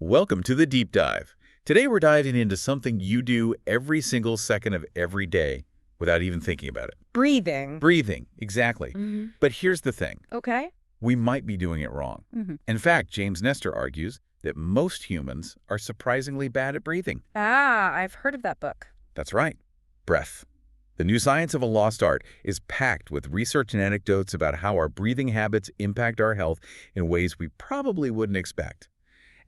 Welcome to the Deep Dive. Today we're diving into something you do every single second of every day without even thinking about it. Breathing. Breathing, exactly. But here's the thing. Okay. We might be doing it wrong. In fact, James Nestor argues that most humans are surprisingly bad at breathing. Ah, I've heard of that book. That's right. Breath. The New Science of a Lost Art is packed with research and anecdotes about how our breathing habits impact our health in ways we probably wouldn't expect.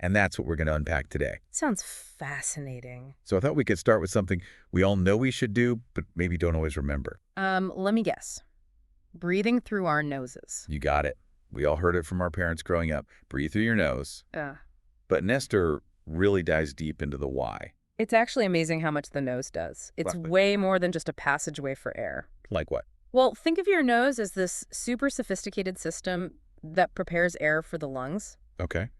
And that's what we're going to unpack today. Sounds fascinating. So I thought we could start with something we all know we should do, but maybe don't always remember. Let me guess. Breathing through our noses. You got it. We all heard it from our parents growing up. Breathe through your nose. But Nestor really dives deep into the why. It's actually amazing how much the nose does. It's way more than just a passageway for air. Like what? Well, think of your nose as this super sophisticated system that prepares air for the lungs. Okay.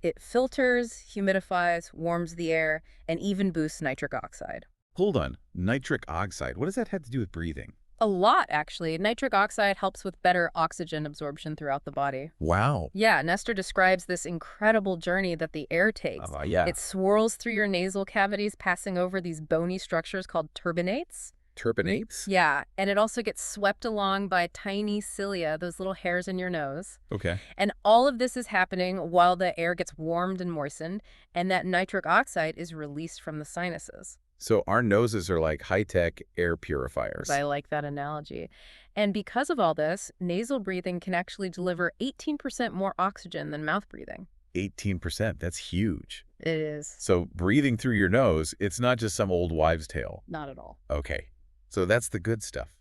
It filters, humidifies, warms the air, and even boosts nitric oxide. Hold on. Nitric oxide. What does that have to do with breathing? A lot, actually. Nitric oxide helps with better oxygen absorption throughout the body. Wow. Yeah, Nestor describes this incredible journey that the air takes. Yeah. It swirls through your nasal cavities, passing over these bony structures called turbinates. Turbinates? Yeah, and it also gets swept along by tiny cilia, those little hairs in your nose. Okay. And all of this is happening while the air gets warmed and moistened, and that nitric oxide is released from the sinuses. So our noses are like high-tech air purifiers. I like that analogy. And because of all this, nasal breathing can actually deliver 18% more oxygen than mouth breathing. 18%. That's huge. It is. So breathing through your nose, it's not just some old wives' tale. Not at all. Okay. So that's the good stuff.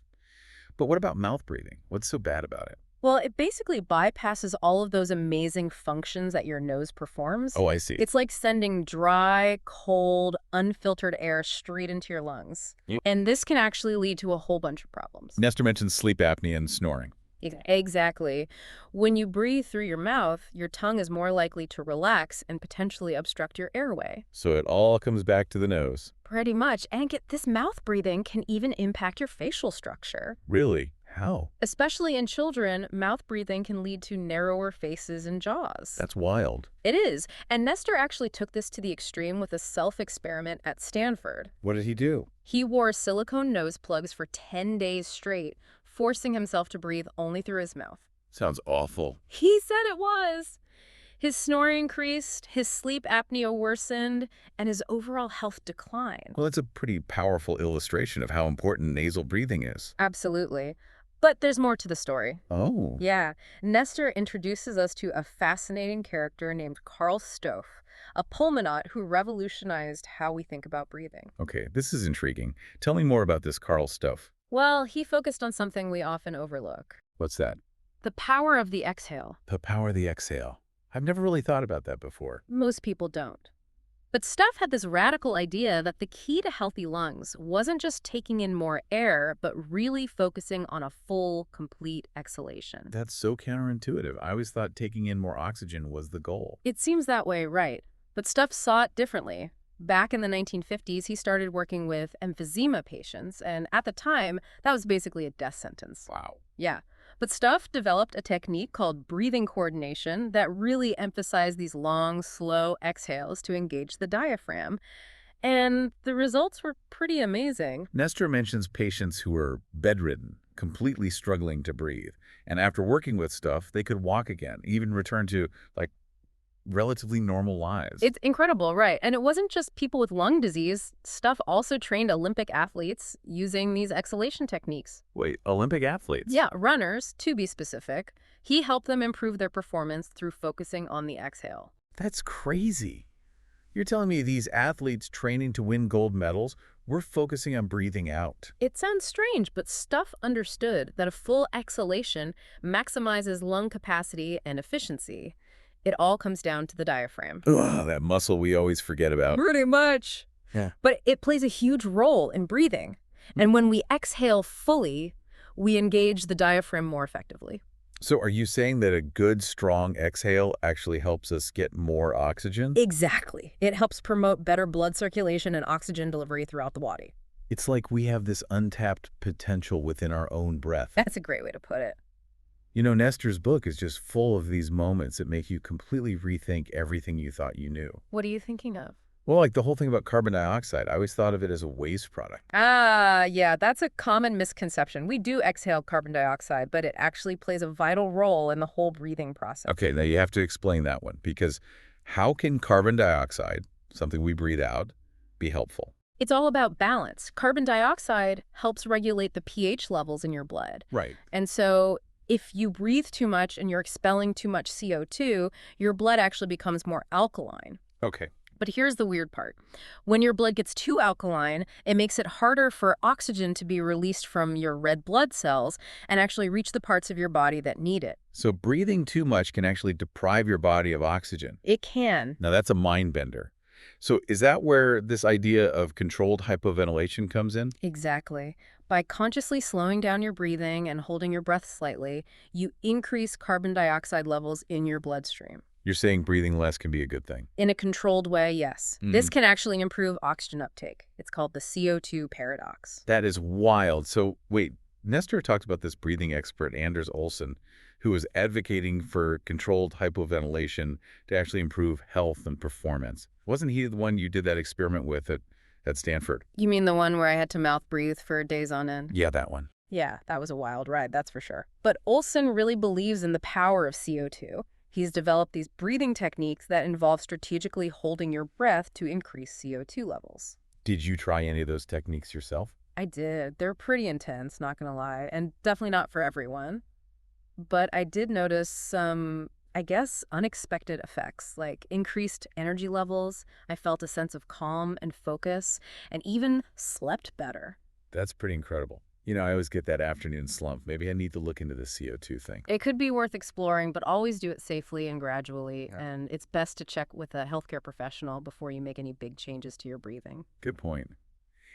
But what about mouth breathing? What's so bad about it? Well, it basically bypasses all of those amazing functions that your nose performs. Oh, I see. It's like sending dry, cold, unfiltered air straight into your lungs. And this can actually lead to a whole bunch of problems. Nestor mentions sleep apnea and snoring. Exactly. When you breathe through your mouth, your tongue is more likely to relax and potentially obstruct your airway. So it all comes back to the nose. Pretty much. And get this, mouth breathing can even impact your facial structure. Really? How? Especially in children, mouth breathing can lead to narrower faces and jaws. That's wild. It is. And Nestor actually took this to the extreme with a self-experiment at Stanford. What did he do? He wore silicone nose plugs for 10 days straight, forcing himself to breathe only through his mouth. Sounds awful. He said it was. His snoring increased, his sleep apnea worsened, and his overall health declined. Well, that's a pretty powerful illustration of how important nasal breathing is. Absolutely. But there's more to the story. Oh. Yeah. Nestor introduces us to a fascinating character named Carl Stoff, a pulmonaut who revolutionized how we think about breathing. Okay, this is intriguing. Tell me more about this Carl Stoff. Well, he focused on something we often overlook. What's that? The power of the exhale. The power of the exhale. I've never really thought about that before. Most people don't. But Stoff had this radical idea that the key to healthy lungs wasn't just taking in more air, but really focusing on a full, complete exhalation. That's so counterintuitive. I always thought taking in more oxygen was the goal. It seems that way, right? But Stoff saw it differently. Back in the 1950s, he started working with emphysema patients, and at the time, that was basically a death sentence. Wow. Yeah. But Stoff developed a technique called breathing coordination that really emphasized these long, slow exhales to engage the diaphragm. And the results were pretty amazing. Nestor mentions patients who were bedridden, completely struggling to breathe. And after working with Stoff, they could walk again, even return to, relatively normal lives. It's incredible, right? And it wasn't just people with lung disease. Stoff also trained Olympic athletes using these exhalation techniques. Wait, Olympic athletes? Yeah, runners, to be specific. He helped them improve their performance through focusing on the exhale. That's crazy. You're telling me these athletes training to win gold medals were focusing on breathing out? It sounds strange, but Stoff understood that a full exhalation maximizes lung capacity and efficiency. It all comes down to the diaphragm. Ugh, that muscle we always forget about. Pretty much. Yeah. But it plays a huge role in breathing. And when we exhale fully, we engage the diaphragm more effectively. So are you saying that a good, strong exhale actually helps us get more oxygen? Exactly. It helps promote better blood circulation and oxygen delivery throughout the body. It's like we have this untapped potential within our own breath. That's a great way to put it. Nestor's book is just full of these moments that make you completely rethink everything you thought you knew. What are you thinking of? Well, like the whole thing about carbon dioxide, I always thought of it as a waste product. Ah, yeah, that's a common misconception. We do exhale carbon dioxide, but it actually plays a vital role in the whole breathing process. Okay, now you have to explain that one because how can carbon dioxide, something we breathe out, be helpful? It's all about balance. Carbon dioxide helps regulate the pH levels in your blood. Right. And so if you breathe too much and you're expelling too much CO2, your blood actually becomes more alkaline. Okay. But here's the weird part. When your blood gets too alkaline, it makes it harder for oxygen to be released from your red blood cells and actually reach the parts of your body that need it. So breathing too much can actually deprive your body of oxygen. It can. Now that's a mind bender. So is that where this idea of controlled hypoventilation comes in? Exactly. By consciously slowing down your breathing and holding your breath slightly, you increase carbon dioxide levels in your bloodstream. You're saying breathing less can be a good thing. In a controlled way, yes. This can actually improve oxygen uptake. It's called the CO2 paradox. That is wild. So wait, Nestor talks about this breathing expert, Anders Olsen, who was advocating for controlled hypoventilation to actually improve health and performance. Wasn't he the one you did that experiment with at Stanford? You mean the one where I had to mouth breathe for days on end? Yeah, that one. Yeah, that was a wild ride, that's for sure. But Olson really believes in the power of CO2. He's developed these breathing techniques that involve strategically holding your breath to increase CO2 levels. Did you try any of those techniques yourself? I did. They're pretty intense, not gonna lie, and definitely not for everyone. But I did notice some, I guess, unexpected effects, like increased energy levels. I felt a sense of calm and focus, and even slept better. That's pretty incredible. I always get that afternoon slump. Maybe I need to look into the CO2 thing. It could be worth exploring, but always do it safely and gradually, Yeah. and it's best to check with a healthcare professional before you make any big changes to your breathing. Good point.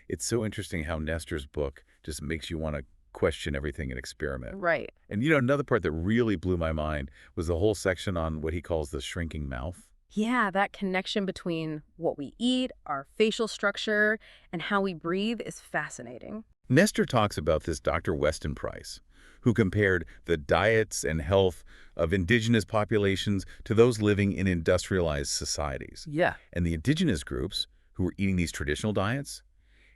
It's so interesting how Nestor's book just makes you want to question everything and experiment. Right. And another part that really blew my mind was the whole section on what he calls the shrinking mouth. Yeah, that connection between what we eat, our facial structure, and how we breathe is fascinating. Nestor talks about this Dr. Weston Price, who compared the diets and health of indigenous populations to those living in industrialized societies. Yeah. And the indigenous groups, who were eating these traditional diets,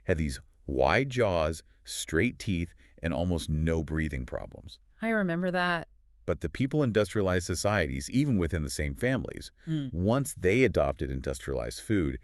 had these wide jaws, straight teeth, and almost no breathing problems. I remember that. But the people in industrialized societies, even within the same families, once they adopted industrialized food,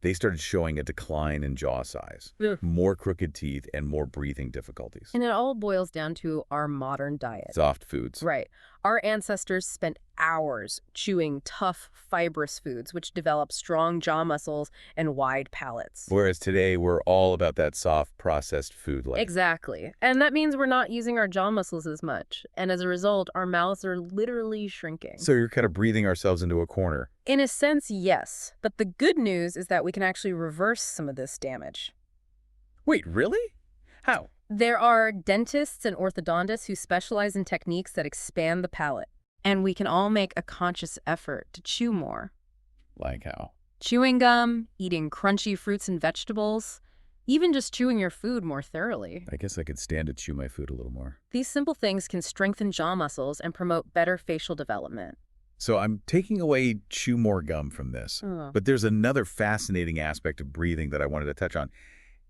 they started showing a decline in jaw size, Ugh. more crooked teeth, and more breathing difficulties. And it all boils down to our modern diet. Soft foods. Right. Our ancestors spent hours chewing tough, fibrous foods, which developed strong jaw muscles and wide palates. Whereas today, we're all about that soft, processed food life. Exactly. And that means we're not using our jaw muscles as much. And as a result, our mouths are literally shrinking. So you're kind of breathing ourselves into a corner. In a sense, yes. But the good news is that we can actually reverse some of this damage. Wait, really? How? There are dentists and orthodontists who specialize in techniques that expand the palate. And we can all make a conscious effort to chew more. Like how? Chewing gum, eating crunchy fruits and vegetables, even just chewing your food more thoroughly. I guess I could stand to chew my food a little more. These simple things can strengthen jaw muscles and promote better facial development. So I'm taking away chew more gum from this. Oh. But there's another fascinating aspect of breathing that I wanted to touch on.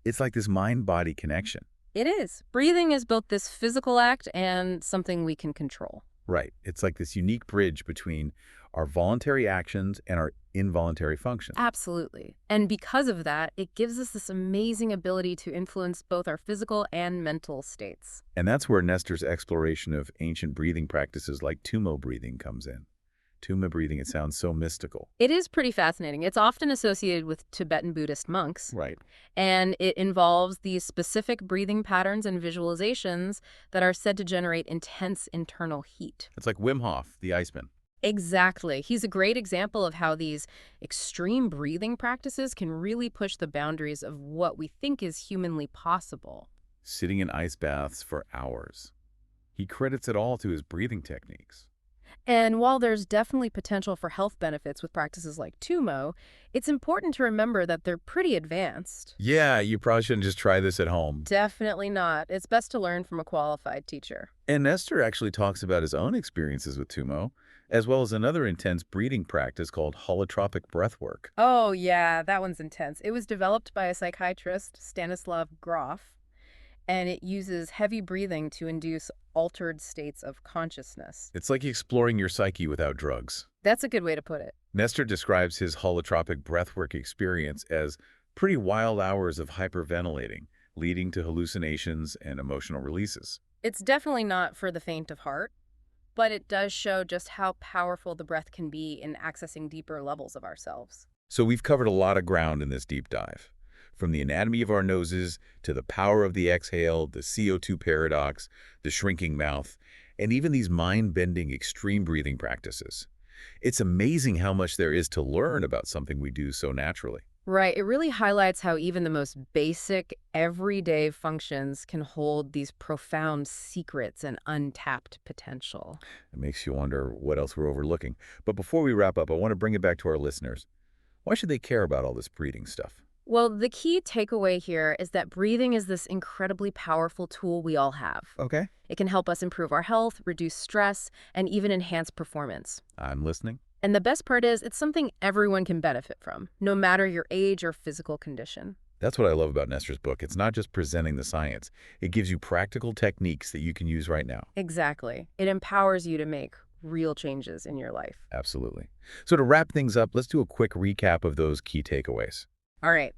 It's like this mind-body connection. It is. Breathing is both this physical act and something we can control. Right. It's like this unique bridge between our voluntary actions and our involuntary functions. Absolutely. And because of that, it gives us this amazing ability to influence both our physical and mental states. And that's where Nestor's exploration of ancient breathing practices like tumo breathing comes in. Tumo breathing, it sounds so mystical. It is pretty fascinating. It's often associated with Tibetan Buddhist monks. Right. And it involves these specific breathing patterns and visualizations that are said to generate intense internal heat. It's like Wim Hof, the Iceman. Exactly. He's a great example of how these extreme breathing practices can really push the boundaries of what we think is humanly possible. Sitting in ice baths for hours. He credits it all to his breathing techniques. And while there's definitely potential for health benefits with practices like Tumo, it's important to remember that they're pretty advanced. Yeah, you probably shouldn't just try this at home. Definitely not. It's best to learn from a qualified teacher. And Nestor actually talks about his own experiences with Tumo, as well as another intense breathing practice called holotropic breath work. Oh, yeah, that one's intense. It was developed by a psychiatrist, Stanislav Grof, and it uses heavy breathing to induce altered states of consciousness. It's like exploring your psyche without drugs. That's a good way to put it. Nestor describes his holotropic breathwork experience as pretty wild hours of hyperventilating, leading to hallucinations and emotional releases. It's definitely not for the faint of heart, but it does show just how powerful the breath can be in accessing deeper levels of ourselves. So we've covered a lot of ground in this deep dive. From the anatomy of our noses to the power of the exhale, the CO2 paradox, the shrinking mouth, and even these mind-bending extreme breathing practices. It's amazing how much there is to learn about something we do so naturally. Right. It really highlights how even the most basic, everyday functions can hold these profound secrets and untapped potential. It makes you wonder what else we're overlooking. But before we wrap up, I want to bring it back to our listeners. Why should they care about all this breathing stuff? Well, the key takeaway here is that breathing is this incredibly powerful tool we all have. Okay. It can help us improve our health, reduce stress, and even enhance performance. I'm listening. And the best part is, it's something everyone can benefit from, no matter your age or physical condition. That's what I love about Nestor's book. It's not just presenting the science. It gives you practical techniques that you can use right now. Exactly. It empowers you to make real changes in your life. Absolutely. So to wrap things up, let's do a quick recap of those key takeaways. All right.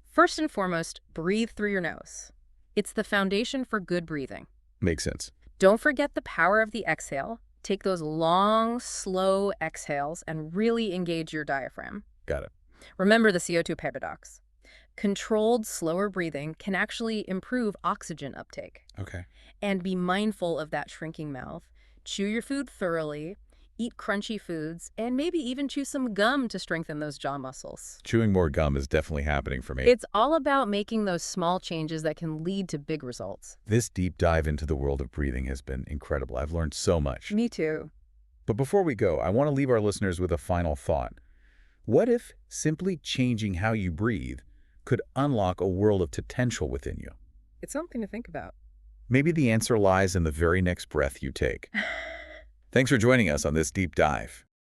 First and foremost, breathe through your nose. It's the foundation for good breathing. Makes sense. Don't forget the power of the exhale. Take those long, slow exhales and really engage your diaphragm. Got it. Remember the CO2 paradox. Controlled, slower breathing can actually improve oxygen uptake. Okay. And be mindful of that shrinking mouth. Chew your food thoroughly, eat crunchy foods, and maybe even chew some gum to strengthen those jaw muscles. Chewing more gum is definitely happening for me. It's all about making those small changes that can lead to big results. This deep dive into the world of breathing has been incredible. I've learned so much. Me too. But before we go, I want to leave our listeners with a final thought. What if simply changing how you breathe could unlock a world of potential within you? It's something to think about. Maybe the answer lies in the very next breath you take. Thanks for joining us on this deep dive.